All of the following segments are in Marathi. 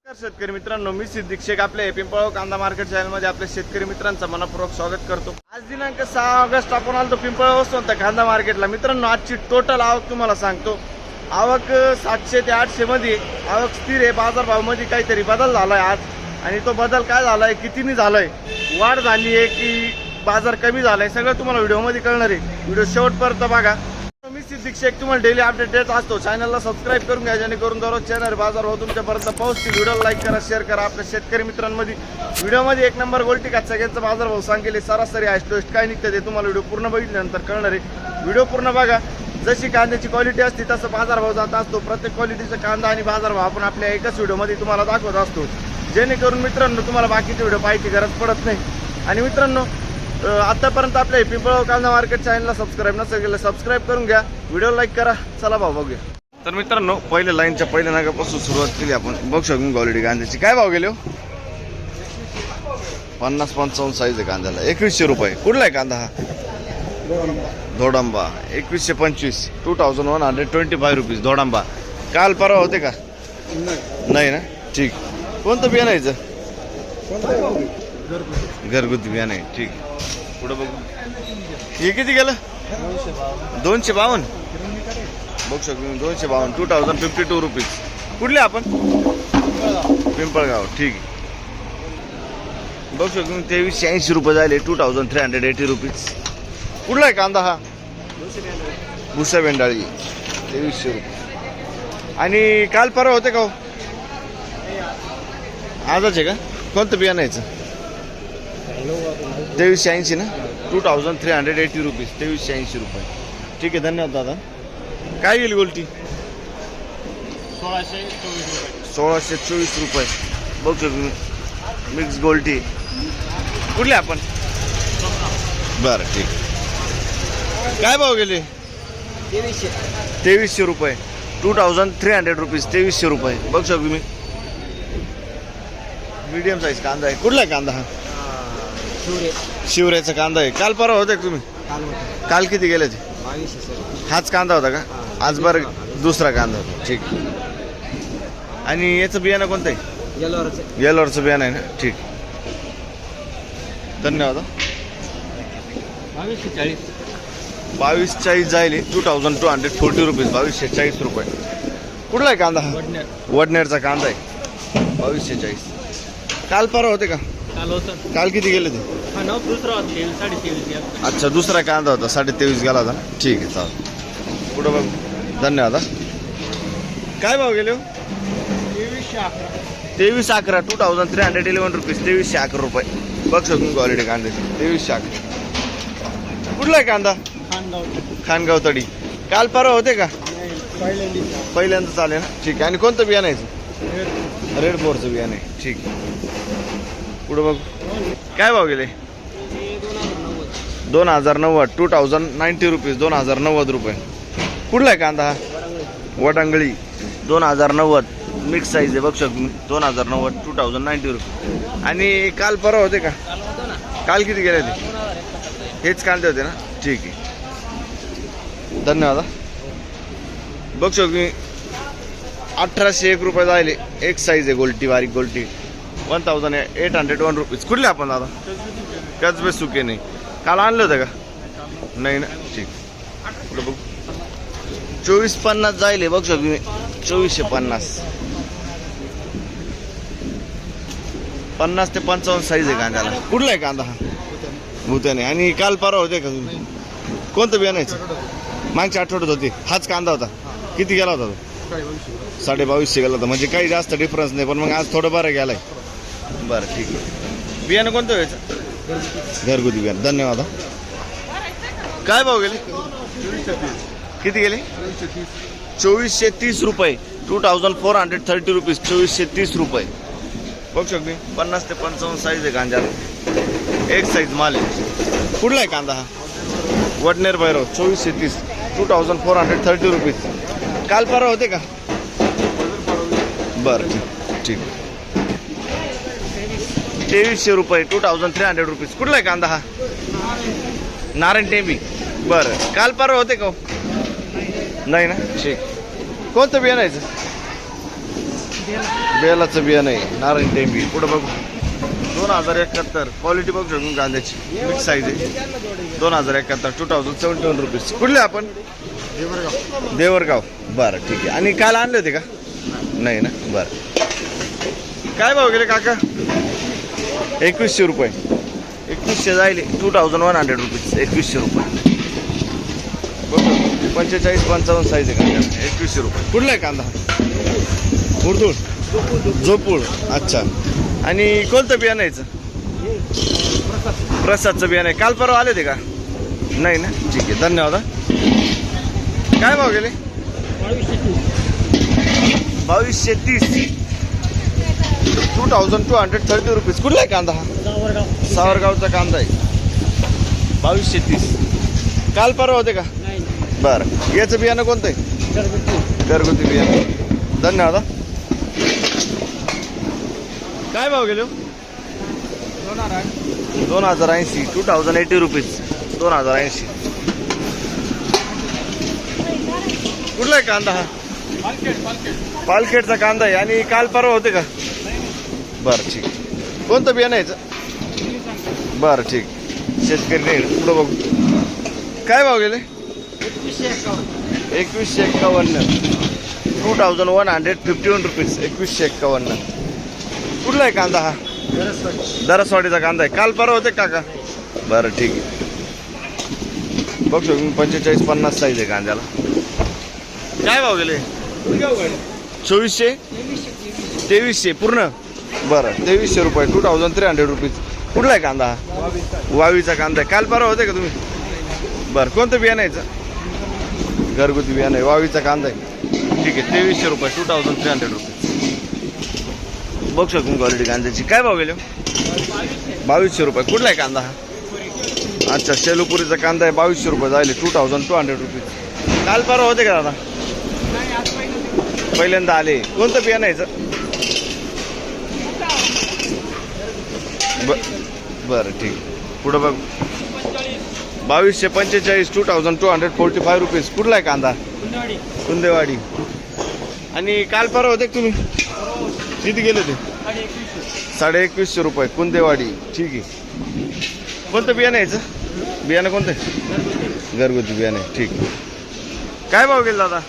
शेतकरी मित्रांनो, मी सिद्दीक शेख आपल्या पिंपळगाव कांदा मार्केट चॅनल मध्ये आपल्या शेतकरी मित्रांचं मनपूर्वक स्वागत करतो। आज दिनांक 6 ऑगस्ट आपण आलो पिंपळगाव वसंत कांदा मार्केटला। मित्रांनो, आजची टोटल आवक तुम्हाला सांगतो। आवक 700 ते 800 मध्ये आवक स्थिर आहे। बाजारभाव मध्ये काहीतरी बदल झालाय आज, आणि तो बदल काय झालाय, कितीने झालाय, वाढ झाली आहे की बाजार कमी झालाय, सगळं तुम्हाला व्हिडिओ मध्ये कळणार आहे। व्हिडिओ शेवटपर्यंत बघा। मी सिद्दीक शेख तुम्हाला डेली अपडेट देत असतो। चॅनलला सबस्क्राईब करून घ्या, जेणेकरून दररोज चॅनल बाजारभाव तुमच्यापर्यंत पोहोचतील। व्हिडिओ लाईक करा, शेअर करा। आपल्या शेतकरी मित्रांमध्ये व्हिडिओमध्ये 1 नंबर गोल्टी का सगळ्यांचा बाजारभाव सांगेल, सरासरी हायस्ट काय निघतं ते तुम्हाला व्हिडिओ पूर्ण बघितल्यानंतर कळणार आहे। व्हिडिओ पूर्ण बघा। जशी कांद्याची क्वालिटी असते तसं बाजारभाव जात असतो। प्रत्येक क्वालिटीचा कांदा आणि बाजारभाव आपण आपल्या एकाच व्हिडिओमध्ये तुम्हाला दाखवत असतो, जेणेकरून मित्रांनो तुम्हाला बाकीचे व्हिडिओ पाहायची गरज पडत नाही। आणि मित्रांनो, आतापर्यंत आपल्या पिंपळगाव कांदा मार्केट चॅनलला सबस्क्राईब नसेल केलं, सबस्क्राईब करून घ्या, व्हिडिओ लाईक करा। चला भाव बघूया। तर मित्रांनो, पहिले लाईनच्या पहिल्या नागापासून सुरुवात केली आपण। बघू शकून क्वालिटी कांद्याची काय भाव गेले हो? 50-55 साईज आहे कांद्याला। 2100 रुपये। कुठला आहे कांदा हा? धोडांबा 2125, 2125 रुपीज धोडांबा। काल परवा होते का? नाही ना, ठीक। कोणतं बियाणं यायचं? घरगुती बियाणं आहे, ठीक। पुढे बघू, हे किती गेलं? 252। बघू शकतो 252, 2052 रुपीज। कुठले आपण? पिंपळगाव, ठीक आहे। बघू शकतो 2380 रुपये झाले, 2380 रुपीज। कुठला आहे कांदा हा? भुसा बेंडाळी 2300 रुपये। आणि काल परवा होते का हो? आजच आहे का? कोणतं बियाणं यायचं? 2380 ना, 2380 रुपीज, 2380 रुपये। ठीक आहे, धन्यवाद दादा। काय गेली गोल्टी? 1624 रुपये। बघू शकतो मिक्स गोल्टी। कुठले आपण? बरं, ठीक। काय भाव गेले? 2300 रुपये, 2300 रुपीज, 2300 रुपये। बघू शकतो मी मीडियम साईज कांदा आहे। कुठला आहे कांदा हा? शिवऱ्याचा कांदा आहे। काल परवा होते का तुम्ही? काल किती गेले ते? 2200। हाच कांदा होता का? आज बरं दुसरा कांदा होता, ठीक। आणि याचं बियाणं कोणतं आहे? येलोरचं बियाणं आहे ना, ठीक। धन्यवाद। 2240 जायले, 2240 रुपीज, 2240 रुपये। कुठला आहे कांदा हा? वडनेरचा कांदा आहे, 2240। काल परवा होते का? काल किती गेले ते? अच्छा, दुसरा कांदा होता, 23.5 गेला होता, ठीक आहे, चालेल। पुढं बघ, धन्यवाद। काय भाव गेले हो? 2311, 2311 रुपीज, 2311 रुपये। बघ शकून क्वालिटी कांद्याची, 2311। कुठला आहे कांदा? खानगाव तडी। काल परवा होते का? पहिल्यांदा चालेल ना, ठीक आहे। आणि कोणतं बियाणं आहे? रेड फोरचं बियाणं आहे, ठीक। पुढं बघ, काय भाव गेले? 2090, 2090 रुपीज, 2090 रुपये। कुठला आहे कांदा हा? वडांगळी 2090, मिक्स साईज आहे। बघ शकतो 2090, 2090 रुपये। आणि काल परवा होते का? काल किती गेले ते? हेच कांदे होते ना, ठीक आहे, धन्यवाद। बघ शकतो 1801 रुपये जायले, एक साईज आहे गोल्टी, बारीक गोल्टी, 1801 रुपीज। कुठले आपण दादा? कसबे सुके नाही। काल आणलं होतं का? नाही ना, ठीक। पुढे बघ, 2450 जायले। बघ शकतो मी 2450, 50 ते 55 साईज आहे कांद्याला। कुठला आहे कांदा हा? भूताने। आणि काल परवा होते का तुम्ही? कोणतं बियाणं आहे? मागच्या आठवड्यात होते, हाच कांदा होता। किती गेला होता तो? 2250 गेला होता, म्हणजे काही जास्त डिफरन्स नाही, पण मग आज थोडं बरं गेलाय। बरं, ठीक आहे। बियाणं कोणतं व्हायचं? घरगुती बियाणं, धन्यवाद। काय भाव गेले? किती गेले? 2430 रुपये, 2430 रुपीज, 2430 रुपये। बघू शकतो 50 ते 55 साईज आहे कांद्याला, एक साईज माल आहे। कुठला आहे कांदा हा? वडनेर भैरव, 2430, 2430 रुपीज। काल परवा होते का? बरं, ठीक, ठीक। 2300 रुपये, 2300 रुपीज। कुठला आहे कांदा हा? नारायण टेंबी, बरं। काल परवा होते का? नाही ना, ठीक। कोणतं बियाणं यायचं? बेलाचं बियाणं आहे नारायण टेंबी. पुढं बघू 2071 क्वालिटी बघू शकून कांद्याची मिक्स साईज आहे 2071 2071 रुपीज. कुठले आपण देवरगाव. बरं ठीक आहे. आणि काल आणले होते का? नाही ना. बरं काय भाव गेले काका? 2100 रुपये. 2100 जायले 2100 रुपीज. 2100 रुपये. बघू 45-55 साईज आहे कांद्याला. 2100 रुपये. कुठला आहे कांदा? उर्दूळ झोपूळ. अच्छा. आणि कोणतं बियाणं यायचं? प्रसादचं बियाणं आहे. काल परवा आले ते का? नाही ना. ठीक आहे धन्यवाद. काय भाव गेले? 2230. 2230 रुपीज. कुठला आहे कांदा हा? सावरगावचा कांदा आहे. 2230. काल परवा होते का? बरं याचं बियाणं कोणतं आहे? घरगुती बियाणं. धन्यवाद. काय भाव गेलो? 2080. 2080 रुपीज. 2080. कुठला आहे कांदा हा? पालखेडचा कांदा आहे. आणि काल परवा होते का? बरं ठीक. कोणतं बियाणं यायचं? बरं ठीक. शेतकरी नाही. पुढं बघू काय भाव गेले? 2151. 2151 रुपीज. 2151. कुठला आहे कांदा हा? दरसवाडीचा कांदा आहे. काल परवा होते काका? बरं ठीक आहे. बघ 45-50 साईज आहे कांद्याला. काय भाव गेले? 2400 2300 पूर्ण. बरं 2300 रुपये. 2300 रुपीज. कुठला आहे कांदा हा? वावीचा कांदा आहे. काल परवा होते का तुम्ही? बरं कोणतं बियाणं यायचं? घरगुती बियाणं आहे. वावीचा कांदा आहे. ठीक आहे 2300 रुपये. 2300 रुपीज. बघ शकून क्वालिटी कांद्याची. काय भाव गेले? 2200 रुपये. कुठला आहे कांदा हा? अच्छा शेलूपुरीचा कांदा आहे. 2200 रुपये जायले. 2200 रुपीज. काल परवा होते का दादा? पहिल्यांदा आले. कोणतं बियाणं यायचं? बरं ठीक. पुढं बघ 2245. 2245 रुपीज. कुठला आहे कांदा? कुंदेवाडी. आणि काल परवा होते तुम्ही? किती गेले ते? 2150 रुपये. कुंदेवाडी. ठीक आहे. कोणतं बियाणं यायचं? बियाणं कोणतं? घरगुती बियाणं आहे. ठीक. काय भाव गेला दादा?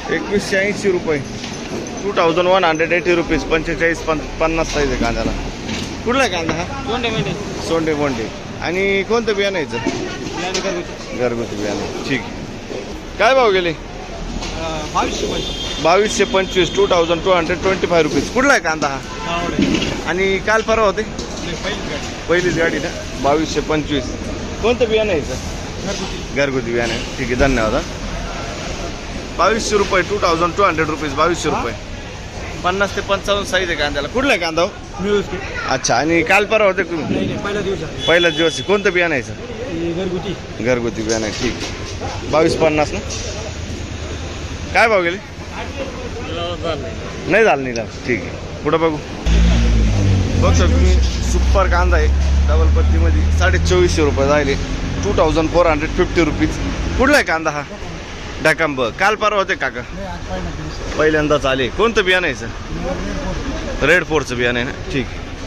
2180 रुपये. 2180 रुपीज. 45-50 साईज आहे कांद्याला. कुठला आहे कांदा हा? सोंडे बोंडे. आणि कोणतं बियाणं यायचं? घरगुती बियाणं. ठीक. काय भाव गेले? 2225. 2225 रुपीज. कुठला आहे कांदा हा? आणि काल परवा होते? पहिलीच गाडी ना. 2225. कोणतं बियाणं यायचं? घरगुती बियाणं. ठीक आहे धन्यवाद. 2200 रुपये. 2200 रुपीज. 2200 रुपये. 50 ते 55 साईज आहे कांद्याला. कुठला आहे कांदा? अच्छा. आणि काल परवा होते तुम्ही? पहिलाच दिवस. कोणतं बियाणं यायचं? घरगुती बियाणं. ठीक. 2250 ना. काय भाव गेले? नाही झालं नाही झालं. ठीक आहे. पुढं बघू. बघ तुम्ही सुपर कांदा आहे डबल पत्तीमध्ये. 2450 रुपये जायले. 2450 रुपीज. कुठला आहे कांदा हा? डाकांब. काल परवा होते काका? पहिल्यांदाच आले. कोणतं बियाणं आहे सर? रेड 4चं बियाणं आहे ना. ठीक.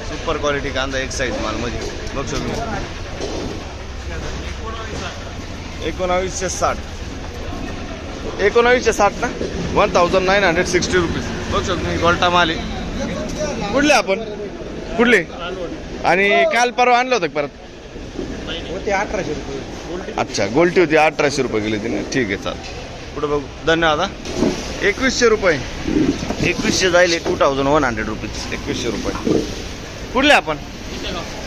सुपर क्वालिटी कांदा. एक साईज मालमध्ये. बघ तुम्ही 1960. 1960 ना. 1960 रुपीज. बघ तुम्ही गोल्टा माल आहे. कुठले आपण? कुठले? आणि काल परवा आणलं होतं परत? 1800 रुपये. अच्छा गोल्टी होती. 1800 रुपये गेली तिने. ठीक आहे चालेल. पुढे बघू. धन्यवाद. 2100 रुपये. 2100 जायले. 2100 रुपीज. 2100 रुपये. कुठले आपण?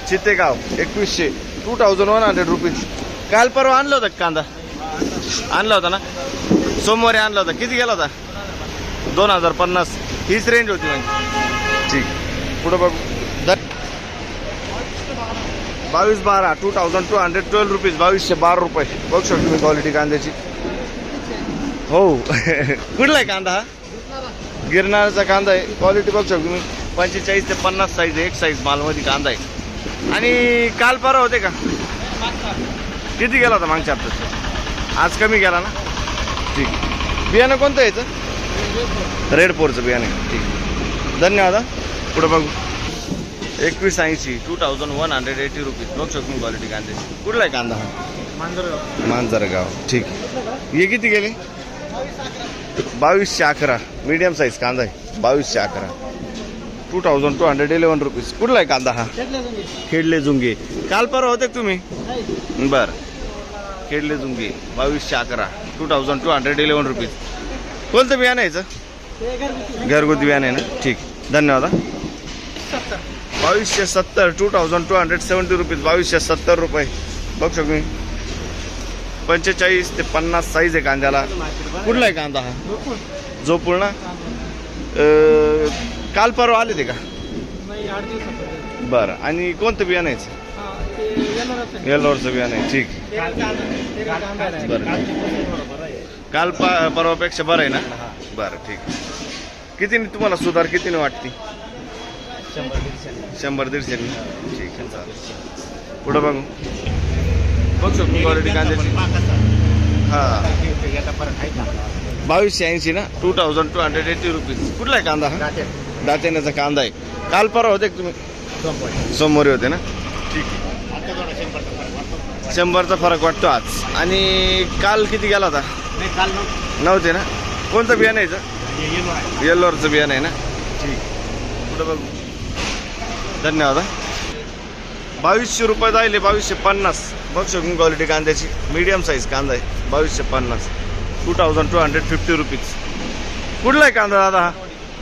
चितेगाव. 2100. 2100 रुपीज. काल परवा आणलं होतं कांदा? आणला होता ना. सोमवारी आणला होता. किती गेला होता? 2050. हीच रेंज होती म्हणजे. ठीक. पुढे बघू. 2212. 2212 रुपीज. 2212 रुपये. बघू शकतो तुम्ही क्वालिटी कांद्याची. हो कुठला आहे कांदा हा? गिरणारचा कांदा आहे. क्वालिटी बघू शकतो तुम्ही. 45 ते 50 साईज आहे. एक साईज मालमध्ये कांदा आहे. आणि काल परवा होते का? किती गेला होता मागच्या हप्त्यात? आज कमी गेला ना. ठीक. बियाणं कोणतं यायचं? रेड पोरचं बियाणे ठीक आहे. धन्यवाद हा. पुढे बघू 2180 2180 रुपीज बघ शकतो क्वालिटी कांद्याची. कुठला आहे कांदा हा? मांजरगाव ठीक. हे किती गेले? 2211 मीडियम साईज कांदा आहे. 2211 2211 रुपीज. कुठला आहे कांदा हा? खेडले जुंगे. काल परवा होते का तुम्ही? बरं खेडले जुंगे 2211 2211 रुपीज. कोणतं बियाणं यायचं? घरगुती बियाणं आहे ना ठीक. धन्यवाद हा. 2270 2270 रुपीज. 2270 रुपये बघ शकतो मी. 45 ते 50 साईज आहे कांद्याला. कुठला आहे कांदा हा? जोपूळ ना. काल परवा आले ते का? बरं आणि कोणतं बियाणं यायचं? येल्लोरचं बियाणं आहे ठीक. बरं काल परवापेक्षा बरं आहे ना. बरं ठीक. कितीने तुम्हाला सुधार कितीने वाटते? 100-150 ठीक आहे चालेल. पुढं बघू बघ शकतो क्वालिटी कांद्याची. हां 2280 ना 2280 रुपीज. कुठला आहे कांदा हा? दातेण्याचा कांदा आहे. काल परवा होते का तुम्ही? सोमवारी होते ना ठीक आहे. 100चा फरक वाटतो आज. आणि काल किती गेला होता? नव्हते ना. कोणतं बियाणं यायचं? येल्लोरचं बियाणं आहे ना ठीक. पुढं बघू. धन्यवाद. 2200 रुपये जायले. 2250 बघ शकून क्वालिटी कांद्याची. मीडियम साईज कांदा आहे. 2250 2250 रुपीज. कुठला आहे कांदा दादा हा?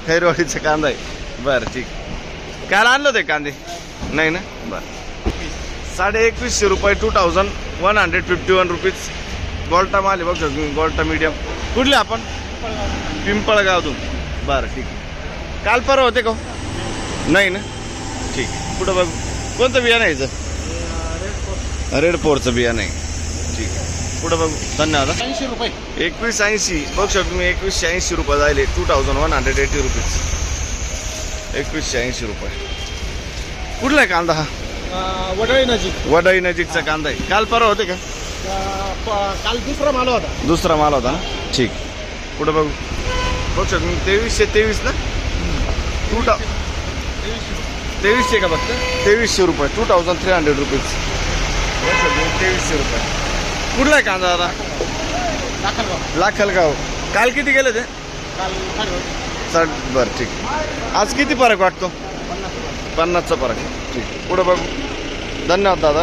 खैरवाडीचा कांदा आहे. बरं ठीक. काल आणलं होते कांदे? नाही ना. बरं 2150 रुपये 2151 रुपीज. गोल्टा माल आहे बघ शकतो. गोल्टा मीडियम. कुठले आपण? पिंपळगावतून. बरं ठीक. काल परवा होते का? नाही ना ठीक. पुढं बघू. कोणतं बियाणं यायचं? रेड पोरचं बियाणं आहे ठीक आहे. पुढं बघू. धन्यवाद. 80 रुपये 2180 बघ शकतो मी. 2180 रुपये जायले. 2180 रुपीज. 2180 रुपये. कुठला आहे कांदा हा? वडळी नजीक. वडाई नजीकचा कांदा आहे. काल परवा होते का? काल दुसरा माल होता. दुसरा माल होता ना ठीक. पुढं बघू. बघ शकतो मी. 2323 ना. 2300 का फक्त? 2300 रुपये 2300 रुपीज. 2300 रुपये. कुठला आहे कांदा दादा? लाखलगाव. काल किती गेले ते? काल बरं ठीक. आज किती फरक वाटतो? 50चा फरक ठीक. पुढं बघू. धन्यवाद दादा.